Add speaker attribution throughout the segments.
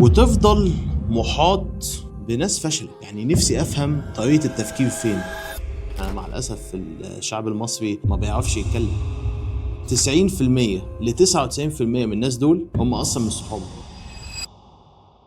Speaker 1: وتفضل محاط بناس فاشلة. يعني نفسي أفهم طريقة التفكير فين. أنا مع الأسف الشعب المصري ما بيعرفش يتكلم. 90% ل 99% من الناس دول هم أصلا مش صحابه.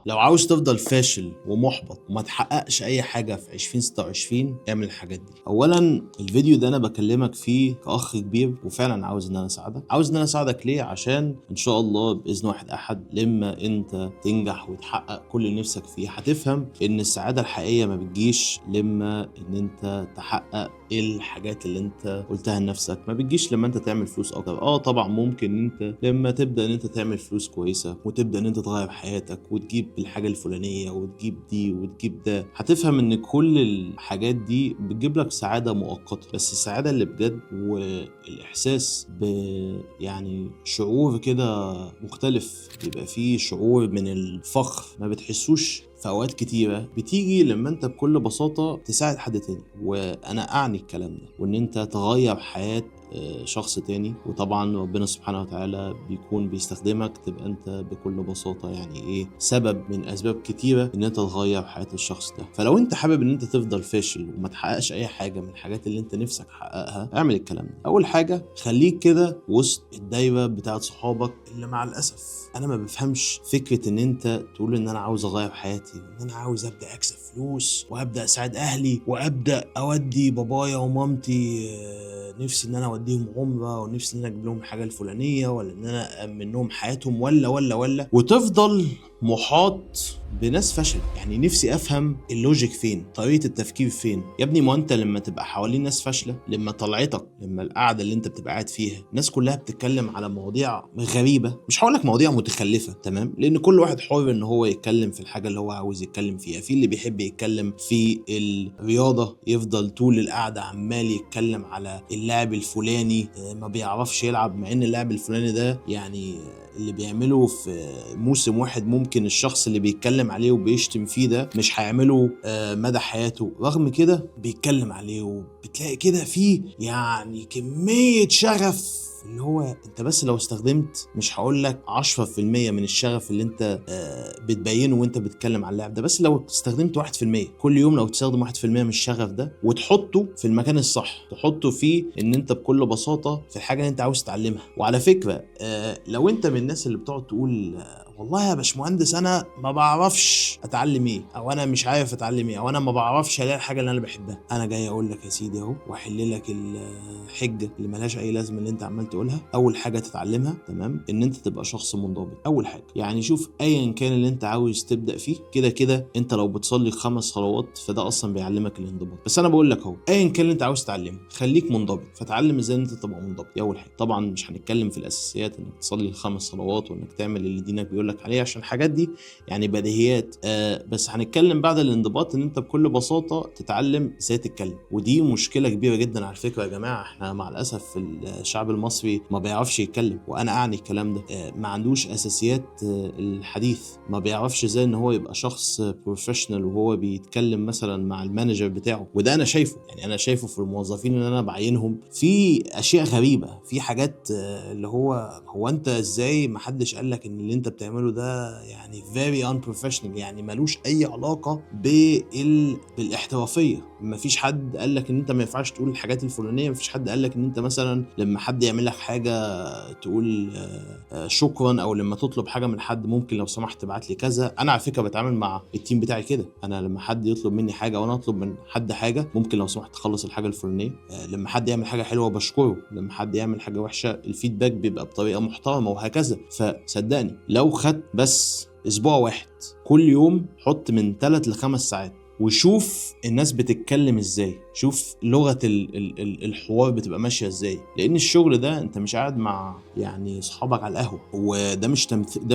Speaker 1: لو عاوز تفضل فاشل ومحبط وما تحققش اي حاجه في 2026 اعمل الحاجات دي. اولا الفيديو ده انا بكلمك فيه كاخ كبير وفعلا عاوز ان انا اساعدك. عاوز ان انا اساعدك ليه؟ عشان ان شاء الله باذن واحد احد لما انت تنجح وتحقق كل اللي نفسك فيه هتفهم ان السعاده الحقيقيه ما بتجيش لما ان انت تحقق الحاجات اللي انت قلتها لنفسك. ما بتجيش لما انت تعمل فلوس اكتر. طبعا ممكن انت لما تبدا ان انت تعمل فلوس كويسه وتبدا ان انت تغير حياتك وتجيب الحاجه الفلانيه وتجيب دي وتجيب ده، هتفهم ان كل الحاجات دي بتجيب لك سعاده مؤقته. بس السعاده اللي بجد والاحساس يعني شعور كده مختلف، بيبقى فيه شعور من الفخر ما بتحسوش في اوقات كتيره، بتيجي لما انت بكل بساطه تساعد حد تاني. وانا اعني الكلام ده، وان انت تغير حياه شخص تاني. وطبعا ربنا سبحانه وتعالى بيكون بيستخدمك تبقى انت بكل بساطه يعني ايه سبب من اسباب كتيره ان انت تغير حياه الشخص ده. فلو انت حابب ان انت تفضل فاشل وما تحققش اي حاجه من الحاجات اللي انت نفسك تحققها، اعمل الكلام ده. اول حاجه خليك كده وسط الدايره بتاعت صحابك اللي مع الاسف انا ما بفهمش فكره ان انت تقول ان انا عاوز اغير حياتي وان انا عاوز ابدا اكسب فلوس وابدا اساعد اهلي وابدا اودي بابايا ومامتي نفسي ان انا اوديهم عمره، ونفسي ان انا اجيب لهم الحاجه الفلانيه، ولا ان انا امن لهم حياتهم، ولا وتفضل محاط بناس فشل. يعني نفسي افهم اللوجيك فين، طريقه التفكير فين يا ابني. ما انت لما تبقى حوالين ناس فاشله، لما طلعتك، لما القعده اللي انت بتبقى قاعد فيها الناس كلها بتتكلم على مواضيع غريبه، مش هقول لك مواضيع متخلفه تمام، لان كل واحد حر ان هو يتكلم في الحاجه اللي هو عاوز يتكلم فيها. في اللي بيحب يتكلم في الرياضه يفضل طول القعده عمال يتكلم على اللاعب الفلاني ما بيعرفش يلعب، مع ان اللاعب الفلاني ده يعني اللي بيعمله في موسم واحد ممكن الشخص اللي بيتكلم عليه وبيشتم فيه ده مش هيعمله مدى حياته. رغم كده بيتكلم عليه، وبتلاقي كده فيه يعني كمية شغف اللي هو انت بس لو استخدمت مش هقول لك 10% من الشغف اللي انت بتبينه وانت بتتكلم على اللاعب ده، بس لو استخدمت 1% كل يوم، لو تستخدم 1% من الشغف ده وتحطه في المكان الصح، تحطه فيه ان انت بكل بساطة في الحاجة اللي انت عاوز تتعلمها. وعلى فكرة لو انت من الناس اللي بتقعد تقول والله يا باشمهندس انا ما بعرفش اتعلم ايه، او انا مش عارف اتعلم ايه، او انا ما بعرفش الاقي الحاجه اللي انا بحبها، انا جاي اقول لك يا سيدي اهو واحل لك الحجه اللي ملهاش اي لازمه اللي انت عمال تقولها. اول حاجه تتعلمها تمام ان انت تبقى شخص منضبط. اول حاجه يعني شوف ايا كان اللي انت عاوز تبدا فيه، كده كده انت لو بتصلي 5 صلوات فده اصلا بيعلمك الانضباط. بس انا بقول لك اهو ايا كان اللي انت عاوز تتعلمه خليك منضبط، فتعلم ازاي ان انت تبقى منضبط. دي اول حاجه. طبعا مش هنتكلم في الاساسيات انك تصلي 5 صلوات وانك تعمل اللي دينك بيقول لك عليه، عشان الحاجات دي يعني بديهيات. بس هنتكلم بعد الانضباط ان انت بكل بساطه تتعلم ازاي تتكلم. ودي مشكله كبيره جدا على فكره يا جماعه. احنا مع الاسف الشعب المصري ما بيعرفش يتكلم، وانا اعني الكلام ده. ما عندوش اساسيات الحديث، ما بيعرفش ازاي ان هو يبقى شخص بروفيشنال وهو بيتكلم مثلا مع المانجر بتاعه. وده انا شايفه، يعني انا شايفه في الموظفين اللي انا بعينهم في اشياء غريبه، في حاجات اللي هو انت ازاي ما حدش قال لك ان اللي انت بتعمله ده يعني very unprofessional، يعني ملوش اي علاقه بالاحترافيه. مفيش حد قال لك ان انت ما ينفعش تقول الحاجات الفلانيه، مفيش حد قال لك ان انت مثلا لما حد يعمل لك حاجه تقول شكرا، او لما تطلب حاجه من حد ممكن لو سمحت ابعت لي كذا. انا على فكره بتعامل مع التيم بتاعي كده، انا لما حد يطلب مني حاجه وانا اطلب من حد حاجه ممكن لو سمحت تخلص الحاجه الفلانيه. لما حد يعمل حاجه حلوه بشكره، لما حد يعمل حاجه وحشه الفيدباك بيبقى بطريقه محترمه، وهكذا. فصدقني لو خدت بس اسبوع واحد كل يوم حط من 3 ل5 ساعات وشوف الناس بتتكلم ازاي، شوف لغة الحوار بتبقى ماشية ازاي. لان الشغل ده انت مش قاعد مع يعني اصحابك على القهوة، وده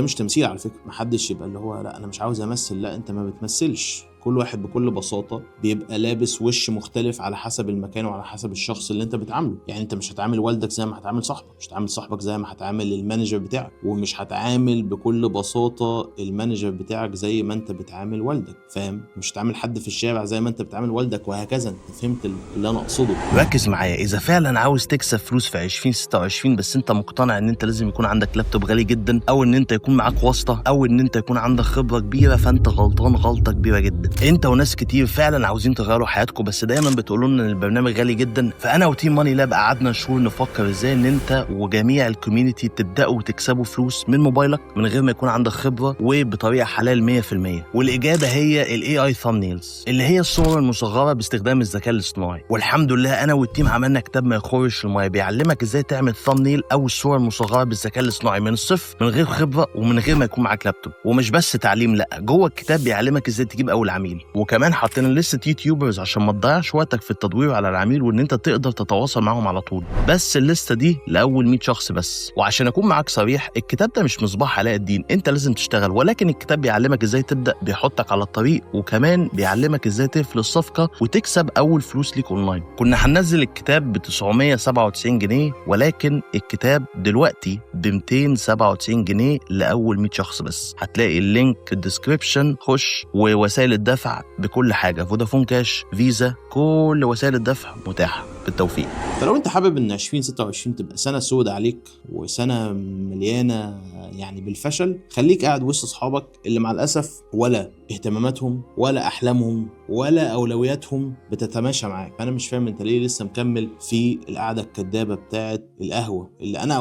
Speaker 1: مش تمثيل على فكرة. محدش يبقى اللي هو لا انا مش عاوز امثل، لا انت ما بتمثلش، كل واحد بكل بساطه بيبقى لابس وش مختلف على حسب المكان وعلى حسب الشخص اللي انت بتعامله. يعني انت مش هتعامل والدك زي ما هتعامل صاحبك، مش هتعامل صاحبك زي ما هتعامل المانجر بتاعك، ومش هتعامل بكل بساطه المانجر بتاعك زي ما انت بتعامل والدك، فاهم؟ مش هتعامل حد في الشارع زي ما انت بتعامل والدك، وهكذا. انت فهمت اللي انا اقصده؟
Speaker 2: ركز معايا، اذا فعلا عاوز تكسب فلوس في 2026 بس انت مقتنع ان انت لازم يكون عندك لابتوب غالي جدا، او ان انت يكون معاك واسطه، او ان انت يكون عندك خبره كبيره، فانت غلطان غلطه كبيره جدا. انت وناس كتير فعلا عاوزين تغيروا حياتكم، بس دايما بتقولوا لنا ان البرنامج غالي جدا. فانا وتيم ماني لاب قعدنا شهور نفكر ازاي ان انت وجميع الكوميونتي تبداوا تكسبوا فلوس من موبايلك من غير ما يكون عندك خبره وبطريقه حلال 100%. والاجابه هي الاي اي ثامبنيلز، اللي هي الصور المصغره باستخدام الذكاء الاصطناعي. والحمد لله انا والتيم عملنا كتاب ما يخرش الميه بيعلمك ازاي تعمل ثامبنيل او الصور المصغره بالذكاء الاصطناعي من الصفر، من غير خبره ومن غير ما يكون معاك لابتوب. ومش بس تعليم، لا، جوه الكتاب بيعلمك ازاي تجيب اول عميل. وكمان حاطين لسه يوتيوبرز عشان ما تضيعش وقتك في التدوير على العميل، وان انت تقدر تتواصل معاهم على طول. بس الليسته دي لاول 100 شخص بس. وعشان اكون معاك صريح، الكتاب ده مش مصباح علاء الدين، انت لازم تشتغل، ولكن الكتاب بيعلمك ازاي تبدا، بيحطك على الطريق، وكمان بيعلمك ازاي تقفل الصفقه وتكسب اول فلوس ليك اونلاين. كنا هننزل الكتاب ب 997 جنيه، ولكن الكتاب دلوقتي ب 297 جنيه لاول 100 شخص بس. هتلاقي اللينك في الديسكريبشن، خش. ووسائل الدفع بكل حاجه، فودافون كاش، فيزا، كل وسائل الدفع متاحه. بالتوفيق.
Speaker 1: فلو انت حابب ان 2026 تبقى سنه سودة عليك وسنه مليانه يعني بالفشل، خليك قاعد وسط اصحابك اللي مع الاسف ولا اهتماماتهم ولا احلامهم ولا اولوياتهم بتتماشى معاك. انا مش فاهم انت ليه لسه مكمل في القعده الكدابه بتاعت القهوه، اللي انا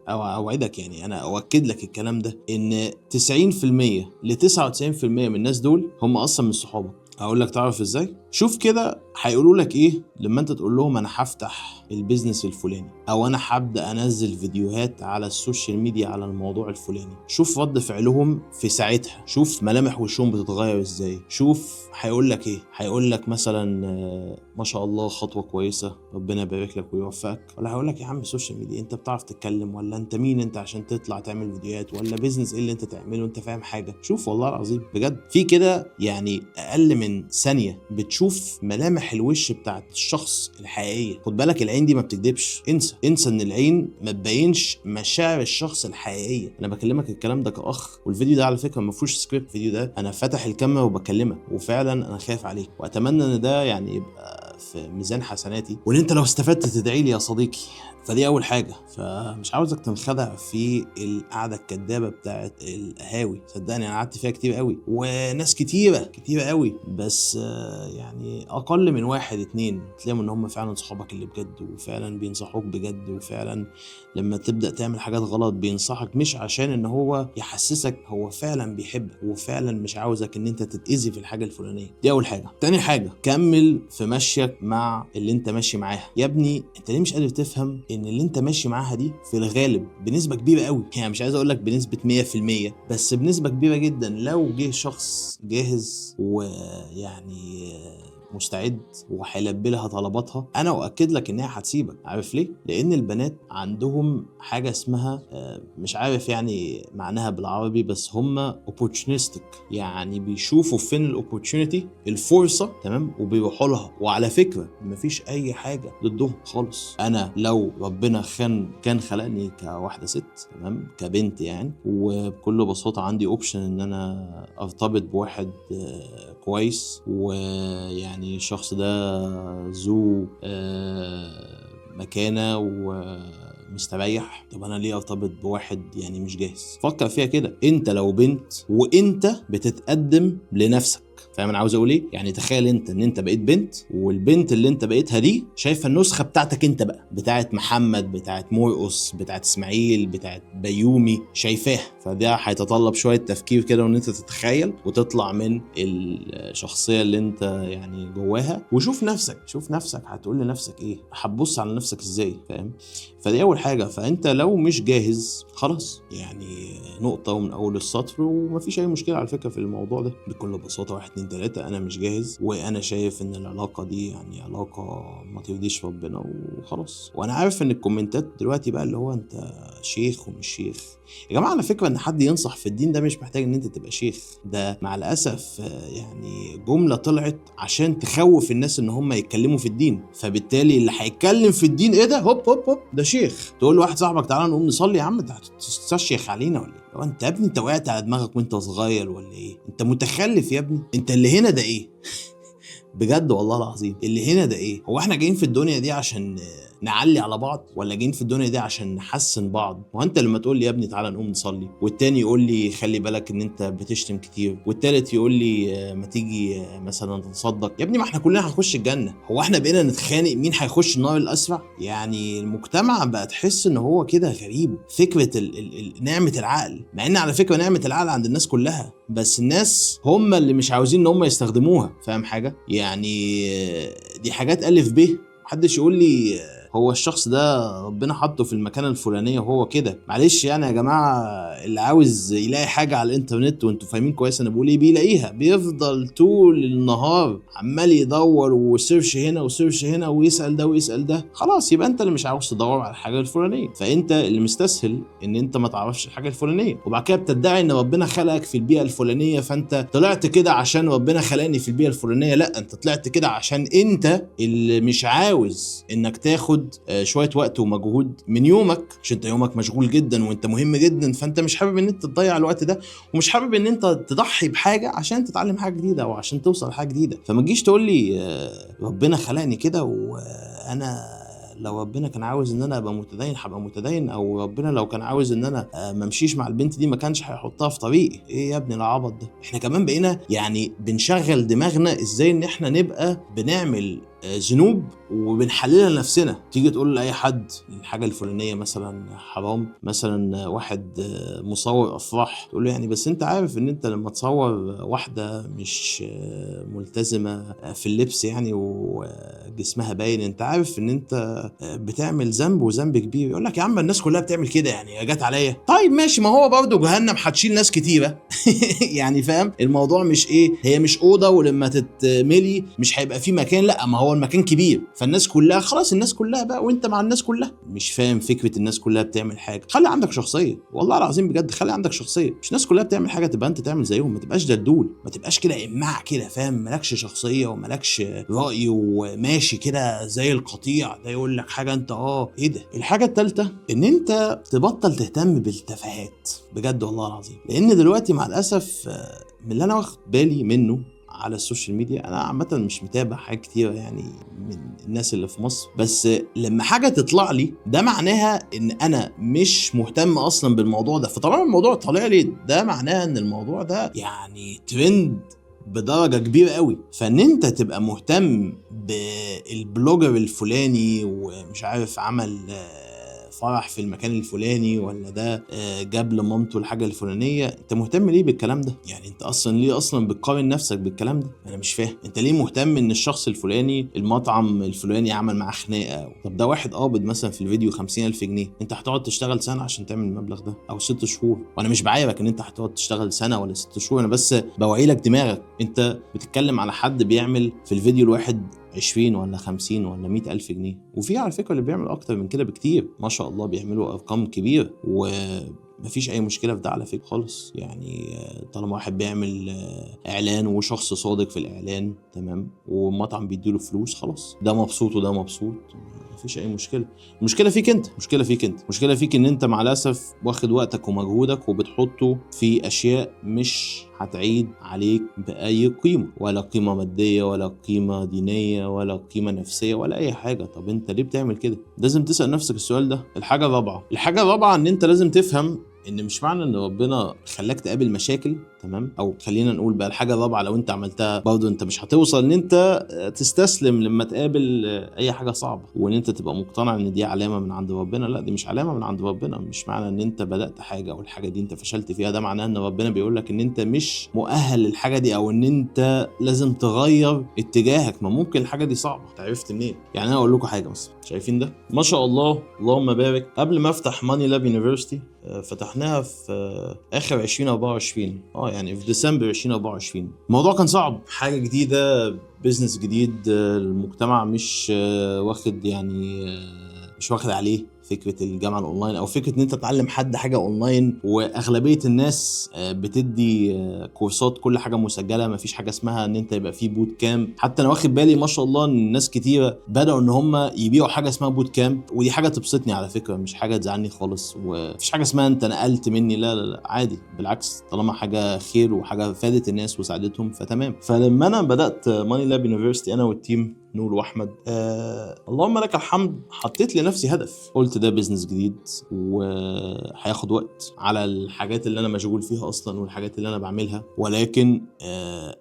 Speaker 1: اوعدك يعني انا اؤكد لك الكلام ده، ان 90% ل 99% من الناس دول هم اصلا من صحابك. هقول لك تعرف ازاي؟ شوف كده هيقولوا لك ايه لما انت تقول لهم انا هفتح البيزنس الفلاني، او انا هبدا انزل فيديوهات على السوشيال ميديا على الموضوع الفلاني. شوف رد فعلهم في ساعتها، شوف ملامح وشهم بتتغير ازاي. شوف هيقول لك ايه. هيقول لك مثلا ما شاء الله خطوه كويسه، ربنا يبارك لك ويوفقك، ولا هيقول لك يا عم السوشيال ميديا انت بتعرف تتكلم، ولا انت مين انت عشان تطلع تعمل فيديوهات، ولا بيزنس ايه اللي انت تعمله، انت فاهم حاجه؟ شوف والله العظيم بجد في كده يعني اقل من ثانيه بتشوف ملامح الوش بتاعت الشخص الحقيقيه. خد بالك العين دي ما بتكدبش، انسى ان العين ما تبينش مشاعر الشخص الحقيقيه. انا بكلمك الكلام ده كاخ، والفيديو ده على فكره ما فيهوش سكريبت. الفيديو ده انا فاتح الكاميرا وبكلمك، وفعلا انا خايف عليك، واتمنى ان ده يعني يبقى في ميزان حسناتي، وان انت لو استفدت تدعي لي يا صديقي. فدي اول حاجه. فمش عاوزك تنخدع في القعده الكدابه بتاعت القهاوي. صدقني انا قعدت فيها كتير قوي، وناس كتيره قوي، بس يعني اقل من 1 2 تلاقيهم ان هم فعلا صحابك اللي بجد، وفعلا بينصحوك بجد، وفعلا لما تبدا تعمل حاجات غلط بينصحك، مش عشان ان هو يحسسك، هو فعلا بيحبك وفعلا مش عاوزك ان انت تتاذي في الحاجه الفلانيه. دي اول حاجه. تاني حاجه، كمل في مشيك مع اللي انت ماشي معاها. يا ابني انت ليه مش قادر تفهم ان اللي انت ماشي معاها دي في الغالب بنسبه كبيره قوي، يعني مش عايز اقول لك بنسبه 100%، بس بنسبه كبيره جدا لو جه شخص جاهز ويعني مستعد وهيلبي لها طلباتها، انا اؤكد لك ان هي هتسيبك. عارف ليه؟ لان البنات عندهم حاجه اسمها مش عارف يعني معناها بالعربي، بس هم opportunistic، يعني بيشوفوا فين الاوبورتيونيتي، الفرصه، تمام، وبيروحوا لها. وعلى فكره مفيش اي حاجه ضدهم خالص. انا لو ربنا كان خلقني كواحده ست، تمام، كبنت يعني، وبكل بساطه عندي اوبشن ان انا ارتبط بواحد كويس، ويعني الشخص ده ذو مكانة ومستريح، طب انا ليه ارتبط بواحد يعني مش جاهز؟ فكر فيها كده. انت لو بنت وانت بتتقدم لنفسك، فاهم انا عاوز اقول ايه؟ يعني تخيل انت ان انت بقيت بنت، والبنت اللي انت بقيتها دي شايفه النسخه بتاعتك انت بقى، بتاعت محمد، بتاعت مرقص، بتاعت اسماعيل، بتاعت بيومي، شايفاها. فده هيتطلب شويه تفكير كده، وان انت تتخيل وتطلع من الشخصيه اللي انت يعني جواها، وشوف نفسك هتقول لنفسك ايه، هتبص على نفسك ازاي، فاهم؟ فدي اول حاجه. فانت لو مش جاهز خلاص، يعني نقطه ومن اول السطر، ومفيش اي مشكله على فكره في الموضوع ده، بكل بساطه 1 2 3 انا مش جاهز، وانا شايف ان العلاقه دي يعني علاقه ما ترضيش ربنا وخلاص. وانا عارف ان الكومنتات دلوقتي بقى اللي هو انت شيخ ومش شيخ. يا جماعه على فكره ان حد ينصح في الدين ده مش محتاج ان انت تبقى شيخ، ده مع الاسف يعني جمله طلعت عشان تخوف الناس ان هم يتكلموا في الدين، فبالتالي اللي هيتكلم في الدين ايه ده، هوب هوب هوب ده شيخ. تقول لواحد صاحبك تعالى نقوم نصلي، يا عم انت هتستشيخ علينا ولا ايه؟ انت يا ابني انت وقعت على دماغك وانت صغير ولا ايه؟ انت متخلف يا ابني، انت اللي هنا ده ايه؟ بجد والله العظيم اللي هنا ده ايه؟ هو احنا جايين في الدنيا دي عشان نعلي على بعض، ولا جايين في الدنيا دي عشان نحسن بعض؟ وانت لما تقول لي يا ابني تعالى نقوم نصلي، والتاني يقول لي خلي بالك ان انت بتشتم كتير، والتالت يقول لي ما تيجي مثلا تصدق، يا ابني ما احنا كلنا هنخش الجنه. هو احنا بقينا نتخانق مين هيخش النار الاسرع؟ يعني المجتمع بقى تحس ان هو كده غريب. فكره نعمه العقل، مع ان على فكره نعمه العقل عند الناس كلها، بس الناس هم اللي مش عاوزين ان هم يستخدموها. فاهم حاجه؟ يعني دي حاجات الف ب. محدش يقول لي هو الشخص ده ربنا حطه في المكان الفلانيه وهو كده. معلش يعني يا جماعه، اللي عاوز يلاقي حاجه على الانترنت وانتوا فاهمين كويس انا بقول ايه بيلاقيها، بيفضل طول النهار عمال يدور وسيرش هنا وسيرش هنا ويسال ده ويسال ده. خلاص يبقى انت اللي مش عاوز تدور على الحاجه الفلانيه، فانت اللي مستسهل ان انت ما تعرفش الحاجه الفلانيه، وبعد كده بتدعي ان ربنا خلقك في البيئه الفلانيه، فانت طلعت كده عشان ربنا خلقني في البيئه الفلانيه. لا، انت طلعت كده عشان انت اللي مش عاوز انك تاخد شويه وقت ومجهود من يومك، عشان انت يومك مشغول جدا وانت مهم جدا، فانت مش حابب ان انت تضيع الوقت ده، ومش حابب ان انت تضحي بحاجه عشان تتعلم حاجه جديده او عشان توصل لحاجه جديده. فما تجيش تقول لي ربنا خلقني كده وانا لو ربنا كان عاوز ان انا ابقى متدين هبقى متدين، او ربنا لو كان عاوز ان انا ما امشيش مع البنت دي ما كانش هيحطها في طريقي. ايه يا ابني العبط ده؟ احنا كمان بقينا يعني بنشغل دماغنا ازاي ان احنا نبقى بنعمل ذنوب وبنحللها لنفسنا. تيجي تقول لاي حد الحاجه الفلانيه مثلا حرام، مثلا واحد مصور افراح، تقول له يعني بس انت عارف ان انت لما تصور واحده مش ملتزمه في اللبس يعني وجسمها باين، انت عارف ان انت بتعمل ذنب وذنب كبير. يقول لك يا عم الناس كلها بتعمل كده، يعني جت عليا. طيب ماشي، ما هو برضه جهنم هتشيل ناس كتيره يعني فاهم الموضوع؟ مش ايه، هي مش اوضه ولما تتملي مش هيبقى في مكان، لا ما هو المكان كبير فالناس كلها خلاص الناس كلها بقى وانت مع الناس كلها. مش فاهم فكره الناس كلها بتعمل حاجه. خلي عندك شخصيه، والله العظيم بجد خلي عندك شخصيه. مش الناس كلها بتعمل حاجه تبقى انت تعمل زيهم، ما تبقاش دلدول، ما تبقاش كده امع كده فاهم، مالكش شخصيه ومالكش راي وماشي كده زي القطيع ده يقول لك حاجه انت ايه ده. الحاجه الثالثه ان انت تبطل تهتم بالتفاهات بجد والله العظيم، لان دلوقتي مع الاسف من اللي انا واخد بالي منه على السوشيال ميديا، انا عامه مش متابع حاجات كتير يعني من الناس اللي في مصر، بس لما حاجه تطلع لي ده معناها ان انا مش مهتم اصلا بالموضوع ده، فطالما الموضوع طالع لي ده معناها ان الموضوع ده يعني ترند بدرجة كبيرة قوي. فان انت تبقى مهتم بالبلوجر الفلاني ومش عارف عمل فرح في المكان الفلاني، ولا ده جاب لمامته الحاجه الفلانيه، انت مهتم ليه بالكلام ده؟ يعني انت اصلا ليه اصلا بتقارن نفسك بالكلام ده؟ انا مش فاهم انت ليه مهتم ان الشخص الفلاني المطعم الفلاني عمل معاه خناقه. طب ده واحد قابض مثلا في الفيديو 50,000 جنيه، انت هتقعد تشتغل سنه عشان تعمل المبلغ ده او 6 شهور؟ وانا مش بعايرك ان انت هتقعد تشتغل سنه ولا 6 شهور، انا بس بوعي لك دماغك. انت بتتكلم على حد بيعمل في الفيديو الواحد 20 ولا 50 ولا 100,000 جنيه، وفي على فكرة اللي بيعمل أكتر من كده بكتير ما شاء الله، بيعملوا أرقام كبيرة ومفيش أي مشكلة في ده على فكرة خالص. يعني طالما واحد بيعمل إعلان وشخص صادق في الإعلان تمام، ومطعم بيديله فلوس، خلاص ده مبسوط وده مبسوط، مفيش اي مشكله. المشكله فيك انت، مشكله فيك ان انت مع الاسف واخد وقتك ومجهودك وبتحطه في اشياء مش هتعيد عليك باي قيمه، ولا قيمه ماديه ولا قيمه دينيه ولا قيمه نفسيه ولا اي حاجه. طب انت ليه بتعمل كده؟ لازم تسال نفسك السؤال ده. الحاجه الرابعه ان انت لازم تفهم ان مش معنى ان ربنا خلاك تقابل مشاكل تمام، او خلينا نقول بقى الحاجه الرابعه لو انت عملتها برضه انت مش هتوصل ان انت تستسلم لما تقابل اي حاجه صعبه، وان انت تبقى مقتنع ان دي علامه من عند ربنا. لا، دي مش علامه من عند ربنا. مش معنى ان انت بدات حاجه او الحاجه دي انت فشلت فيها ده معناه ان ربنا بيقول لك ان انت مش مؤهل للحاجه دي، او ان انت لازم تغير اتجاهك. ما ممكن الحاجه دي صعبه، عرفت منين؟ يعني انا اقول لكم حاجه مثلا، شايفين ده ما شاء الله اللهم بارك، قبل ما افتح ماني لاب يونيفرسيتي فتحناها في اخر 2024 يعني في ديسمبر 2024. الموضوع كان صعب، حاجه جديده، بيزنس جديد، المجتمع مش واخد يعني مش واخد عليه فكره الجامعه الاونلاين او فكره ان انت تتعلم حد حاجه اونلاين. واغلبيه الناس بتدي كورسات، كل حاجه مسجله، مفيش حاجه اسمها ان انت يبقى في بوت كامب. حتى انا واخد بالي ما شاء الله ان ناس كتيره بداوا ان هم يبيعوا حاجه اسمها بوت كامب، ودي حاجه تبسطني على فكره، مش حاجه تزعلني خالص. ومفيش حاجه اسمها انت نقلت مني، لا لا لا، عادي بالعكس، طالما حاجه خير وحاجه فادت الناس وساعدتهم فتمام. فلما انا بدات ماني لاب يونيفرسيتي انا والتيم نور واحمد، اللهم لك الحمد، حطيت لنفسي هدف، قلت ده بيزنس جديد وهياخد وقت على الحاجات اللي انا مشغول فيها اصلا والحاجات اللي انا بعملها، ولكن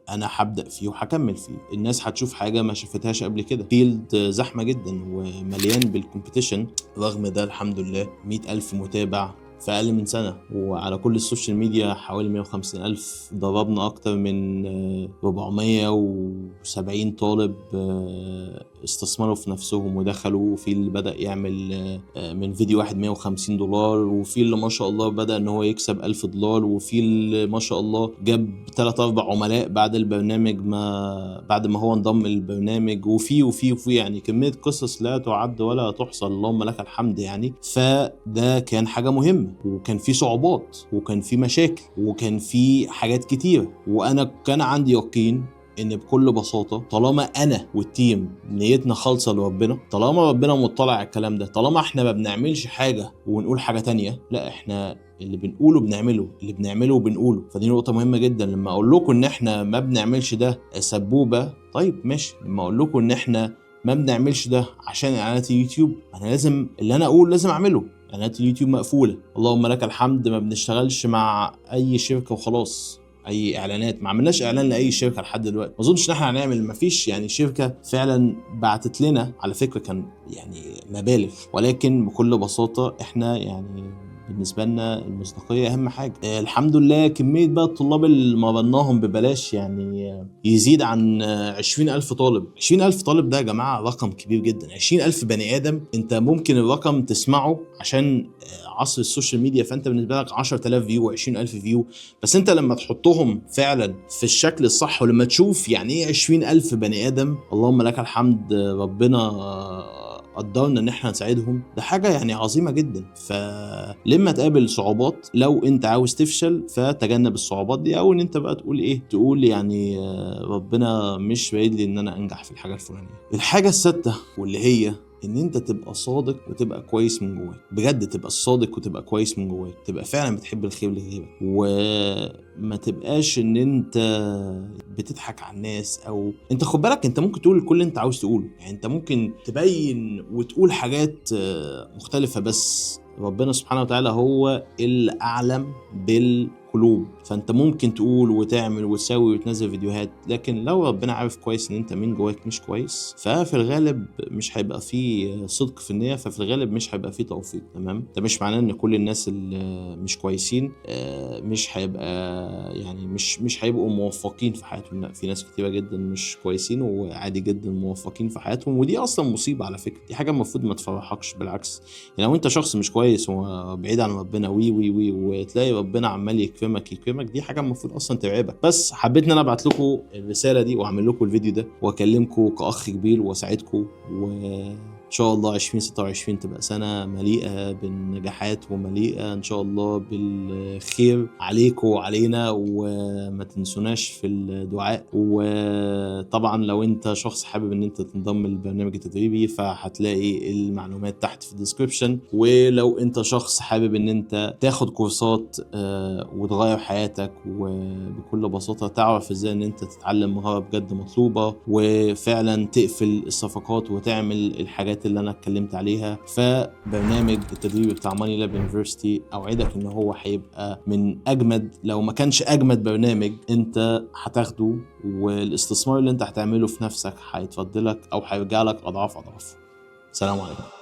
Speaker 1: انا هبدا فيه وهكمل فيه. الناس هتشوف حاجه ما شافتهاش قبل كده، فيلد زحمه جدا ومليان بالكومبيتيشن، رغم ده الحمد لله 100,000 متابع في أقل من سنة، وعلى كل السوشيال ميديا حوالي 150,000. ضربنا أكتر من 470 طالب استثمروا في نفسهم ودخلوا، وفي اللي بدأ يعمل من فيديو واحد $150، وفي اللي ما شاء الله بدأ ان هو يكسب $1,000، وفي اللي ما شاء الله جاب 3-4 عملاء بعد البرنامج، بعد ما هو انضم للبرنامج، وفي يعني كمية قصص لا تعد ولا تحصى، اللهم لك الحمد يعني. فده كان حاجة مهمة، وكان في صعوبات وكان في مشاكل وكان في حاجات كتيرة، وانا كان عندي يقين ان بكل بساطة طالما انا والتيم نيتنا خالصة لربنا، طالما ربنا مطلع على الكلام ده، طالما احنا ما بنعملش حاجة ونقول حاجة تانية، لا احنا اللي بنقوله بنعمله، اللي بنعمله بنقوله. فدي نقطة مهمة جدا. لما اقول لكم ان احنا ما بنعملش ده سبوبة، طيب ماشي. لما اقول لكم ان احنا ما بنعملش ده عشان اعلانات اليوتيوب، انا لازم اللي انا اقول لازم اعمله. اعلانات اليوتيوب مقفولة، اللهم لك الحمد، ما بنشتغلش مع اي شركة وخلاص، اي اعلانات، ما عملناش اعلان لاي شركه لحد دلوقتي. ما اظنش ان احنا هنعمل، ما فيش يعني شركه فعلا بعتت لنا، على فكره كان يعني مبالغ، ولكن بكل بساطه احنا يعني بالنسبه لنا المصداقيه اهم حاجه. الحمد لله كميه بقى الطلاب اللي مرناهم ببلاش يعني يزيد عن 20,000 طالب. 20,000 طالب ده يا جماعه رقم كبير جدا. 20,000 بني ادم، انت ممكن الرقم تسمعه عشان عصر السوشيال ميديا، فانت بالنسبه لك 10,000 فيو و20,000 فيو، بس انت لما تحطهم فعلا في الشكل الصح، ولما تشوف يعني ايه 20,000 بني ادم، اللهم لك الحمد، ربنا قدرنا ان احنا نساعدهم، ده حاجه يعني عظيمه جدا. فلما تقابل صعوبات، لو انت عاوز تفشل فتجنب الصعوبات دي، او ان انت بقى تقول ايه، تقول يعني ربنا مش رايد لي ان انا انجح في الحاجه الفلانيه. الحاجه السادسه واللي هي ان انت تبقى صادق وتبقى كويس من جواك، بجد تبقى صادق وتبقى كويس من جواك، تبقى فعلا بتحب الخير لغيرك، وما تبقاش ان انت بتضحك على الناس. او انت خد بالك، انت ممكن تقول كل اللي انت عاوز تقوله، يعني انت ممكن تبين وتقول حاجات مختلفة، بس ربنا سبحانه وتعالى هو اللي اعلم بالقلوب. فانت ممكن تقول وتعمل وتسوي وتنزل فيديوهات، لكن لو ربنا عارف كويس ان انت من جواك مش كويس، ففي الغالب مش هيبقى فيه صدق في النية، ففي الغالب مش هيبقى فيه توفيق. تمام؟ ده مش معناه ان كل الناس اللي مش كويسين مش هيبقى يعني مش هيبقوا موفقين في حياتهم، لا، في ناس كتيرة جدا مش كويسين وعادي جدا موفقين في حياتهم، ودي اصلا مصيبة على فكرة، دي حاجة المفروض ما تفرحكش، بالعكس. يعني لو انت شخص مش كويس وبعيد عن ربنا وي وتلاقي ربنا عمال يكرمك، دي حاجه المفروض اصلا ترعبك. بس حبيت ان انا ابعت لكم الرساله دي واعمل لكم الفيديو ده واكلمكم كاخ كبير واساعدكم، وان شاء الله 2026 تبقى سنه مليئه بالنجاحات ومليئه ان شاء الله بالخير عليكم وعلينا، وما تنسوناش في الدعاء. وطبعا لو انت شخص حابب ان انت تنضم للبرنامج التدريبي، فهتلاقي المعلومات تحت في الديسكريبشن. ولو انت شخص حابب ان انت تاخد كورسات وتغير حياتك، وبكل بساطة تعرف ازاي ان انت تتعلم مهارة بجد مطلوبة وفعلا تقفل الصفقات وتعمل الحاجات اللي انا اتكلمت عليها، فبرنامج التدريب بتاع ماني لاب يونيفرسيتي اوعدك ان هو هيبقى من اجمد، لو ما كانش اجمد برنامج انت هتاخده، والاستثمار اللي انت هتعمله في نفسك هيتفضلك او هيرجع لك اضعاف. سلام عليكم.